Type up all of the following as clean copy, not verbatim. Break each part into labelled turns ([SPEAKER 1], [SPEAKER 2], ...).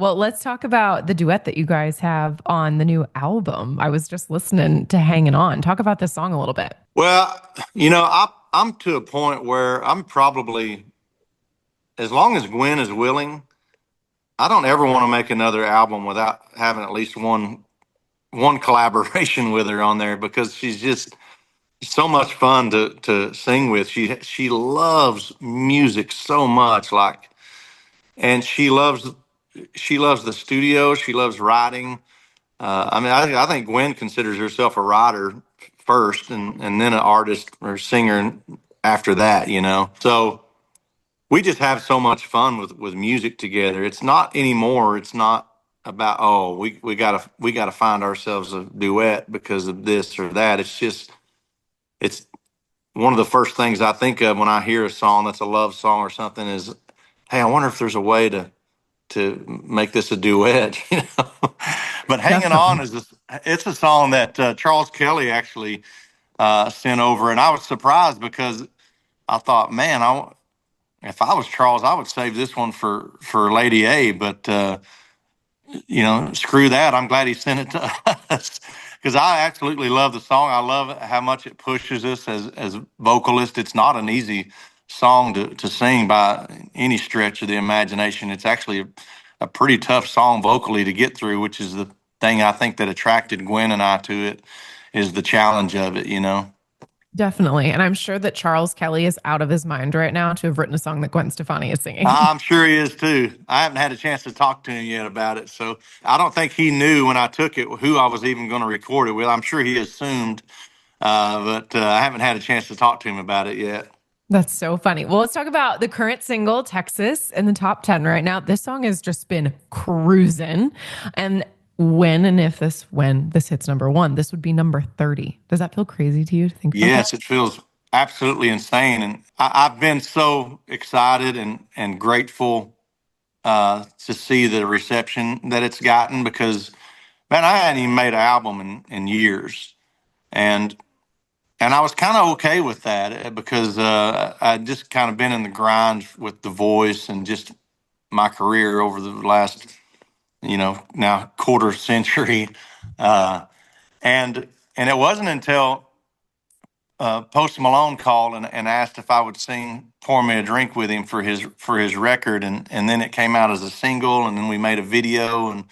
[SPEAKER 1] Well, let's talk about the duet that you guys have on the new album. I was just listening to Hanging On. Talk about this song a little bit.
[SPEAKER 2] Well, I'm to a point where I'm probably, as long as Gwen is willing, I don't ever want to make another album without having at least one collaboration with her on there because she's just so much fun to sing with. She loves music so much, and she loves the studio. She loves writing. I think Gwen considers herself a writer first, and then an artist or singer after that. So we just have so much fun with music together. It's not anymore. It's not about, oh, we gotta find ourselves a duet because of this or that. It's one of the first things I think of when I hear a song that's a love song or something is, hey, I wonder if there's a way to make this a duet. But hanging on
[SPEAKER 1] Definitely.
[SPEAKER 2] it's a song that Charles Kelly actually sent over, and I was surprised because I thought, man, if I was Charles, I would save this one for Lady A. But screw that. I'm glad he sent it to us because I absolutely love the song. I love how much it pushes us as vocalists. It's not an easy song to sing by any stretch of the imagination. It's actually a pretty tough song vocally to get through, which is the thing I think that attracted Gwen and I to it is the challenge of it.
[SPEAKER 1] Definitely. And I'm sure that Charles Kelly is out of his mind right now to have written a song that Gwen Stefani is singing.
[SPEAKER 2] I'm sure he is too. I haven't had a chance to talk to him yet about it. So I don't think he knew when I took it who I was even going to record it with. I'm sure he assumed, but I haven't had a chance to talk to him about it yet.
[SPEAKER 1] That's so funny. Well, let's talk about the current single, Texas, in the top 10 right now. This song has just been cruising. And when this hits number one, this would be number 30. Does that feel crazy to you to think about that?
[SPEAKER 2] Yes, it feels absolutely insane. And I've been so excited and grateful to see the reception that it's gotten because, man, I hadn't even made an album in years. And I was kind of okay with that because I'd just kind of been in the grind with the voice and just my career over the last, now quarter century. Uh, and it wasn't until Post Malone called and asked if I would sing "Pour Me a Drink" with him for his record, and then it came out as a single, and then we made a video, and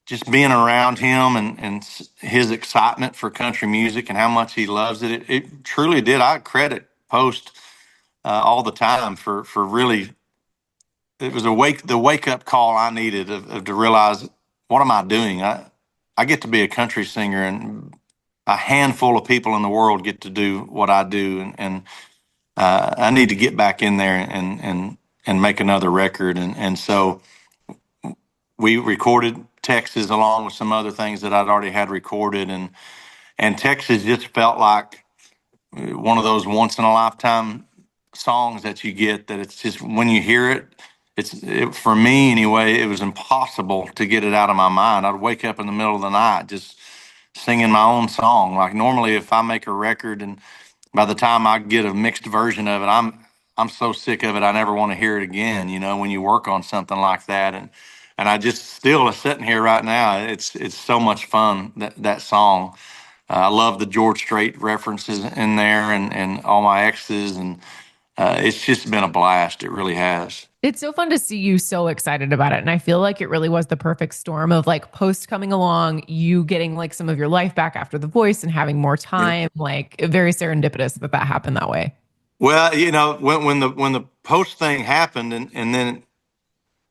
[SPEAKER 2] just being around him and his excitement for country music and how much he loves it, it truly did. I credit Post all the time for really. It was the wake up call I needed of to realize what am I doing. I get to be a country singer, and a handful of people in the world get to do what I do, and I need to get back in there and make another record, and so we recorded Texas along with some other things that I'd already had recorded, and Texas just felt like one of those once in a lifetime songs that you get that it's just when you hear it, for me anyway, it was impossible to get it out of my mind. I'd wake up in the middle of the night just singing my own song. Like normally if I make a record and by the time I get a mixed version of it, I'm so sick of it I never want to hear it again, when you work on something like that. And I just still sitting here right now. It's so much fun that song. I love the George Strait references in there and all my exes and it's just been a blast. It really has.
[SPEAKER 1] It's so fun to see you so excited about it. And I feel like it really was the perfect storm of like Post coming along, you getting like some of your life back after The Voice and having more
[SPEAKER 2] Yeah.
[SPEAKER 1] time, like very serendipitous that happened that way.
[SPEAKER 2] Well, when the Post thing happened and then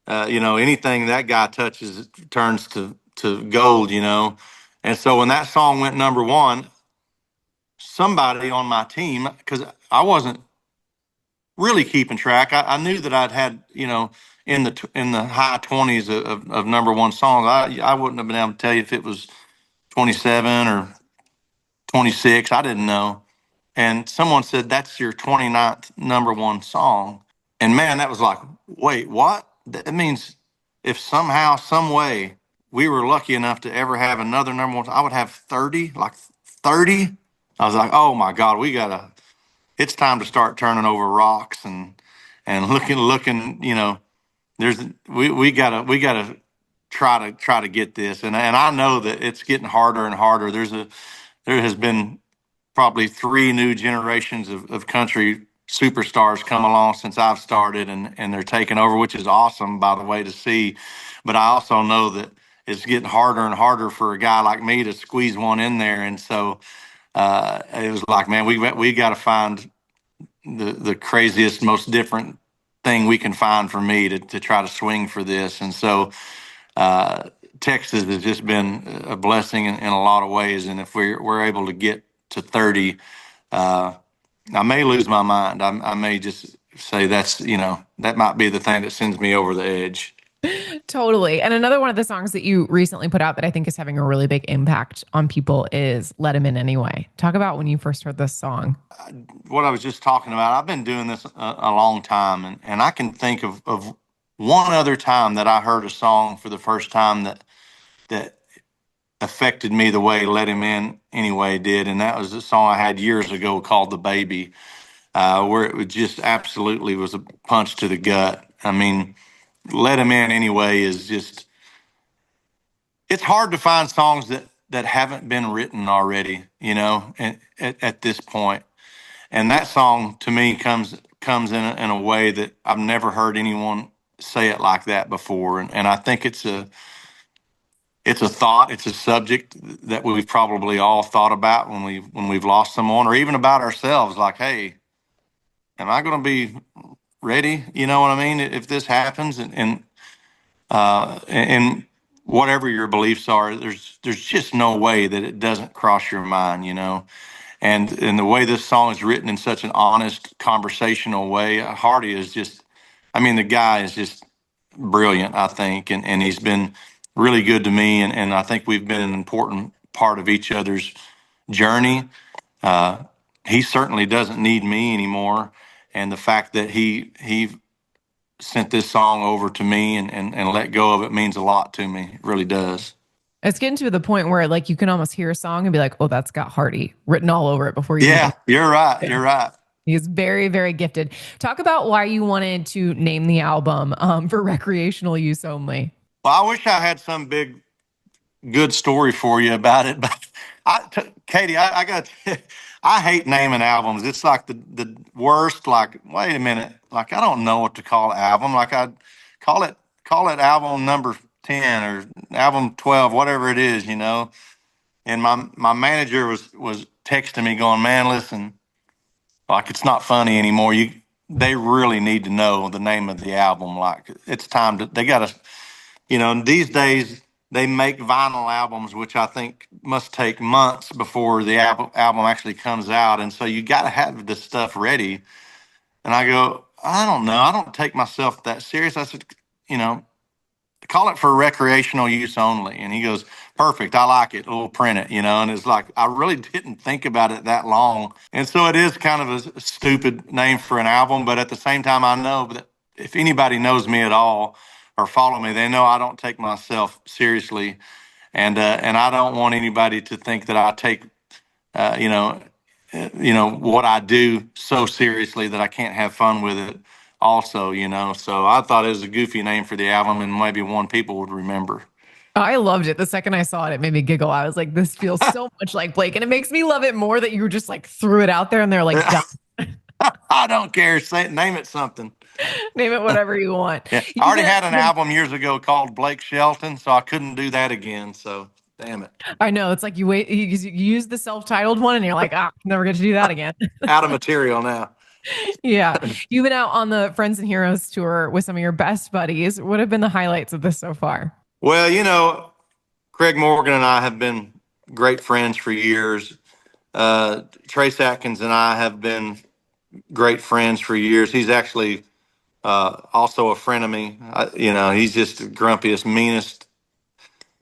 [SPEAKER 2] anything that guy touches turns to gold. And so when that song went number one, somebody on my team, because I wasn't really keeping track, I knew that I'd had in the high 20s of number one songs. I wouldn't have been able to tell you if it was 27 or 26. I didn't know. And someone said that's your 29th number one song. And man, that was like, wait, what? That means if somehow, some way, we were lucky enough to ever have another number one, I would have 30, like 30. I was like, oh my God, it's time to start turning over rocks and looking, there's, we gotta try to get this. And I know that it's getting harder and harder. There has been probably three new generations of country superstars come along since I've started, and they're taking over, which is awesome, by the way, to see. But I also know that it's getting harder and harder for a guy like me to squeeze one in there. And so it was like, man, we got to find the craziest, most different thing we can find for me to try to swing for this. And so uh, Texas has just been a blessing in a lot of ways. And if we're able to get to 30, uh, I may lose my mind. I may just say that might be the thing that sends me over the edge.
[SPEAKER 1] Totally. And another one of the songs that you recently put out that I think is having a really big impact on people is Let Him In Anyway. Talk about when you first heard this song.
[SPEAKER 2] What I was just talking about, I've been doing this a long time, and I can think of one other time that I heard a song for the first time that affected me the way Let Him In Anyway did, and that was a song I had years ago called The Baby, where it was just absolutely was a punch to the gut. I mean, Let Him In Anyway is just, it's hard to find songs that haven't been written already, at this point. And that song to me comes in a way that I've never heard anyone say it like that before. And I think it's a thought, it's a subject that we've probably all thought about when we've lost someone, or even about ourselves. Like, hey, am I going to be ready? You know what I mean? If this happens, and whatever your beliefs are, there's just no way that it doesn't cross your mind. And the way this song is written in such an honest, conversational way, Hardy is just, I mean, the guy is just brilliant, I think, and he's been really good to me, and I think we've been an important part of each other's journey. Uh, he certainly doesn't need me anymore, and the fact that he sent this song over to me and let go of it means a lot to me. It really does.
[SPEAKER 1] It's getting to the point where like you can almost hear a song and be like, oh, that's got Hardy written all over it before you
[SPEAKER 2] Yeah,
[SPEAKER 1] even.
[SPEAKER 2] you're right.
[SPEAKER 1] Yeah.
[SPEAKER 2] You're right.
[SPEAKER 1] He's very, very gifted. Talk about why you wanted to name the album for recreational use only.
[SPEAKER 2] Well, I wish I had some big good story for you about it, but Katie, I got I hate naming albums. It's like the worst. Like, wait a minute, like I don't know what to call an album. Like I call it call it album number 10 or album 12, whatever it is. And my manager was texting me going, man, listen, like it's not funny anymore. They really need to know the name of the album. Like it's time to they got to these days they make vinyl albums, which I think must take months before the album actually comes out. And so you got to have this stuff ready. And I go, I don't know. I don't take myself that serious. I said, you know, call it for recreational use only. And he goes, perfect. I like it. We'll print it. And it's like, I really didn't think about it that long. And so it is kind of a stupid name for an album. But at the same time, I know that if anybody knows me at all or follow me, they know I don't take myself seriously. And I don't want anybody to think that I take, uh, you know, what I do so seriously that I can't have fun with it also. So I thought it was a goofy name for the album and maybe one people would remember.
[SPEAKER 1] I loved it. The second I saw it, it made me giggle. I was like, this feels so much like Blake. And it makes me love it more that you just like threw it out there and they're like,
[SPEAKER 2] I don't care. Name it something.
[SPEAKER 1] name it whatever you want.
[SPEAKER 2] Yeah. I already had an album years ago called Blake Shelton, so I couldn't do that again. So damn it.
[SPEAKER 1] I know. It's like you use the self-titled one and you're like, never get to do that again.
[SPEAKER 2] Out of material now.
[SPEAKER 1] Yeah. You've been out on the Friends and Heroes tour with some of your best buddies. What have been the highlights of this so far?
[SPEAKER 2] Well, Craig Morgan and I have been great friends for years. Trace Atkins and I have been great friends for years. He's actually also a friend of me. He's just the grumpiest, meanest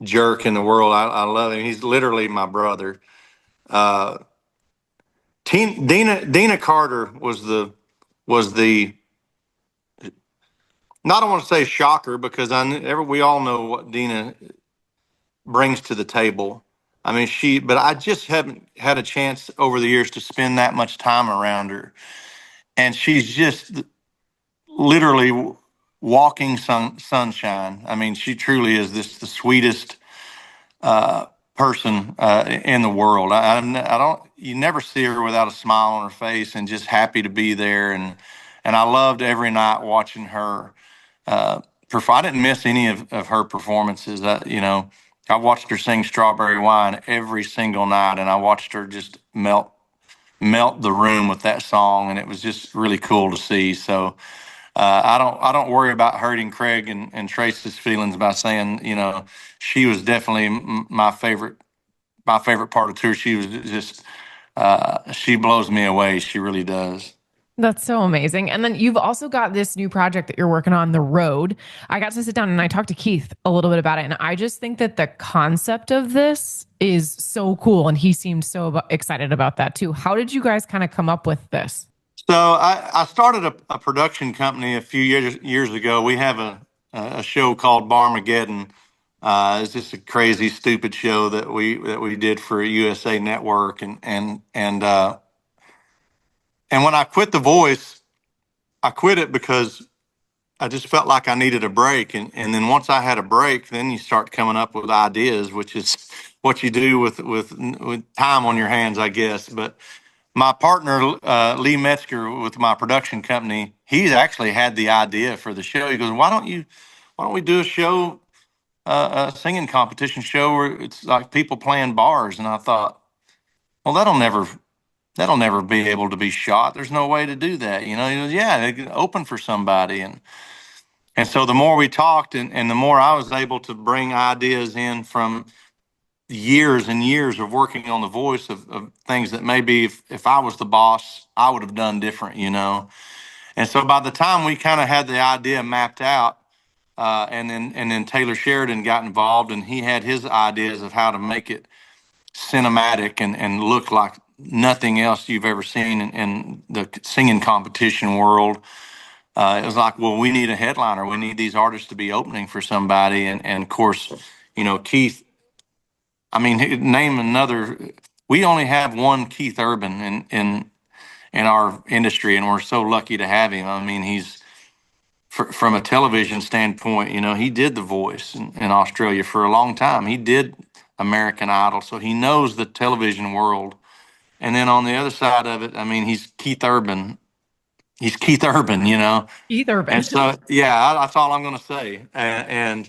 [SPEAKER 2] jerk in the world. I love him. He's literally my brother. Uh, Dina Carter was the not, I don't want to say shocker because we all know what Dina brings to the table. I mean, but I just haven't had a chance over the years to spend that much time around her. And she's just literally, walking sunshine. I mean, she truly is the sweetest person in the world. I don't, you never see her without a smile on her face and just happy to be there. And I loved every night watching her perform. I didn't miss any of her performances. I watched her sing Strawberry Wine every single night, and I watched her just melt the room with that song, and it was just really cool to see. So I don't worry about hurting Craig and Trace's feelings by saying, she was definitely my favorite part of the tour. She was just she blows me away. She really does.
[SPEAKER 1] That's so amazing. And then you've also got this new project that you're working on, The Road. I got to sit down and I talked to Keith a little bit about it. And I just think that the concept of this is so cool. And he seemed so excited about that too. How did you guys kind of come up with this?
[SPEAKER 2] So I started a production company a few years ago. We have a show called Barmageddon. It's just a crazy, stupid show that we did for USA Network, and when I quit The Voice, I quit it because I just felt like I needed a break. And then once I had a break, then you start coming up with ideas, which is what you do with time on your hands, I guess. But my partner, Lee Metzger, with my production company, he's actually had the idea for the show. He goes, why don't we do a show, a singing competition show where it's like people playing bars? And I thought, well, that'll never be able to be shot. There's no way to do that. He goes, yeah, it can open for somebody. And so the more we talked, and the more I was able to bring ideas in from years and years of working on The Voice, of things that maybe if I was the boss, I would have done different. And so by the time we kind of had the idea mapped out, and then Taylor Sheridan got involved, and he had his ideas of how to make it cinematic and look like nothing else you've ever seen in the singing competition world. It was like, well, we need a headliner. We need these artists to be opening for somebody. And of course, Keith, I mean, name another. We only have one Keith Urban in our industry, and we're so lucky to have him. I mean, from a television standpoint, he did The Voice in Australia for a long time. He did American Idol, so he knows the television world. And then on the other side of it, I mean, he's Keith Urban. He's Keith Urban.
[SPEAKER 1] Keith Urban.
[SPEAKER 2] And so, yeah, that's all I'm going to say. And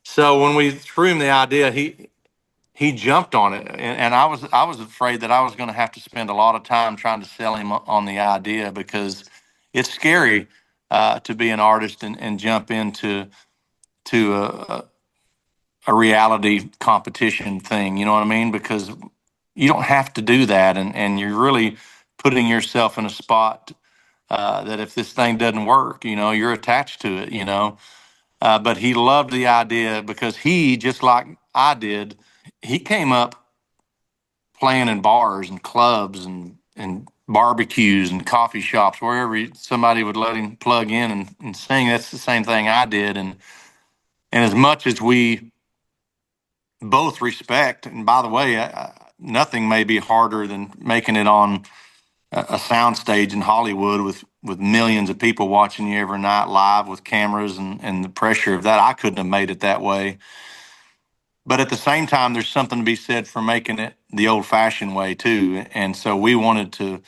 [SPEAKER 2] so when we threw him the idea, he jumped on it, and I was afraid that I was going to have to spend a lot of time trying to sell him on the idea, because it's scary to be an artist and jump into a reality competition thing. You know what I mean? Because you don't have to do that, and you're really putting yourself in a spot that if this thing doesn't work, you're attached to it. But he loved the idea because he, just like I did, he came up playing in bars and clubs and barbecues and coffee shops, wherever somebody would let him plug in and sing. That's the same thing I did. And as much as we both respect, and by the way, nothing may be harder than making it on a soundstage in Hollywood with millions of people watching you every night live with cameras and the pressure of that. I couldn't have made it that way. But at the same time, there's something to be said for making it the old-fashioned way too. And so we wanted to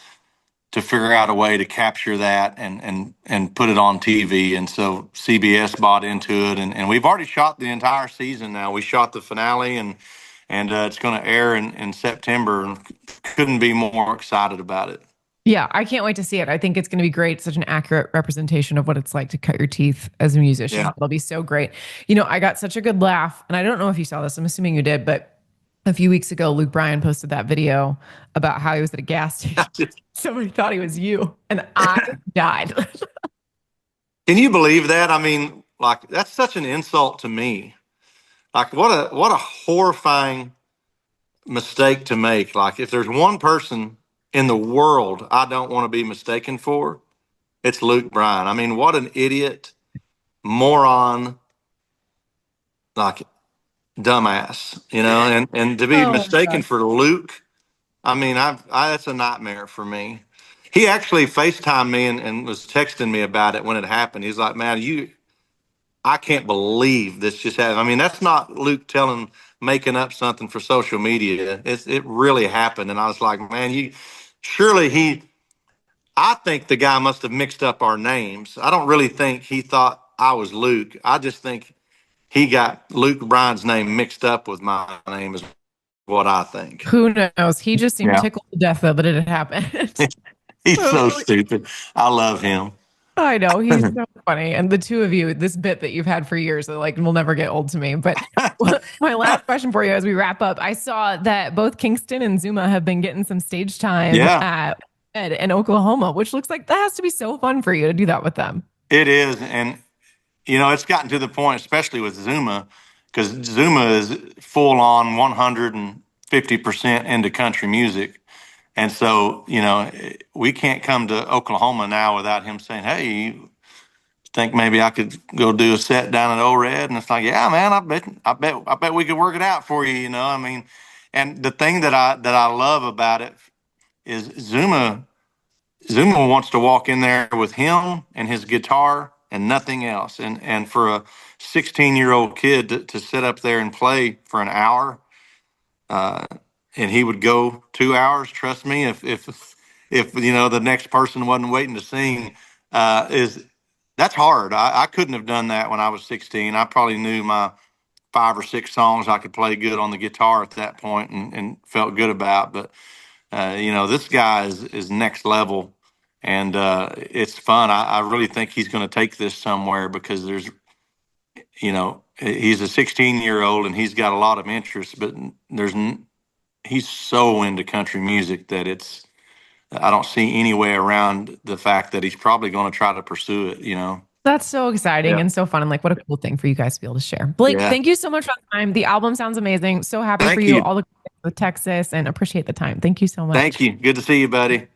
[SPEAKER 2] figure out a way to capture that and put it on TV. And so CBS bought into it, and we've already shot the entire season now. We shot the finale, and it's going to air in September, and couldn't be more excited about it.
[SPEAKER 1] Yeah, I can't wait to see it. I think it's going to be great. Such an accurate representation of what it's like to cut your teeth as a musician.
[SPEAKER 2] Yeah.
[SPEAKER 1] It'll be so great. I got such a good laugh, and I don't know if you saw this. I'm assuming you did, but a few weeks ago, Luke Bryan posted that video about how he was at a gas station. Somebody thought he was you, and I died.
[SPEAKER 2] Can you believe that? I mean, like, that's such an insult to me. Like, what a horrifying mistake to make. Like, if there's one person in the world I don't want to be mistaken for, it's Luke Bryan. I mean, what an idiot, moron, like, dumbass, and to be
[SPEAKER 1] Oh my
[SPEAKER 2] mistaken
[SPEAKER 1] God.
[SPEAKER 2] for Luke. I mean, that's a nightmare for me. He actually FaceTimed me and was texting me about it when it happened. He's like, man, I can't believe this just happened. I mean, that's not Luke making up something for social media. It really happened. And I was like, man, surely I think the guy must have mixed up our names. I don't really think he thought I was Luke. I just think he got Luke Bryan's name mixed up with my name, is what I think.
[SPEAKER 1] Who knows? He just seemed
[SPEAKER 2] Yeah.
[SPEAKER 1] tickled to death though that it had happened.
[SPEAKER 2] He's so stupid. I love him.
[SPEAKER 1] I know he's so funny, and the two of you, this bit that you've had for years, like will never get old to me. But my last question for you, as we wrap up, I saw that both Kingston and Zuma have been getting some stage time
[SPEAKER 2] Yeah,
[SPEAKER 1] at in Oklahoma, which looks like that has to be so fun for you to do that with them.
[SPEAKER 2] it is. And, it's gotten to the point, especially with Zuma, because Zuma is full on 150% into country music. And so, we can't come to Oklahoma now without him saying, hey, you think maybe I could go do a set down at O-Red? And it's like, yeah, man, I bet we could work it out for you. I mean, and the thing that I love about it is Zuma wants to walk in there with him and his guitar and nothing else. And for a 16-year-old kid to sit up there and play for an hour, uh, and he would go 2 hours. Trust me, if the next person wasn't waiting to sing, is that's hard. I couldn't have done that when I was 16. I probably knew my 5 or 6 songs I could play good on the guitar at that point and felt good about. But this guy is next level, and it's fun. I really think he's going to take this somewhere because he's a 16-year-old and he's got a lot of interest, but he's so into country music that I don't see any way around the fact that he's probably going to try to pursue it.
[SPEAKER 1] That's so exciting
[SPEAKER 2] Yeah.
[SPEAKER 1] and so fun. And like, what a cool thing for you guys to be able to share. Blake,
[SPEAKER 2] Yeah.
[SPEAKER 1] thank you so much for the time. The album sounds amazing. So happy for
[SPEAKER 2] Thank
[SPEAKER 1] you.
[SPEAKER 2] you.
[SPEAKER 1] All the with Texas and appreciate the time. Thank you so much.
[SPEAKER 2] Thank you. Good to see you, buddy.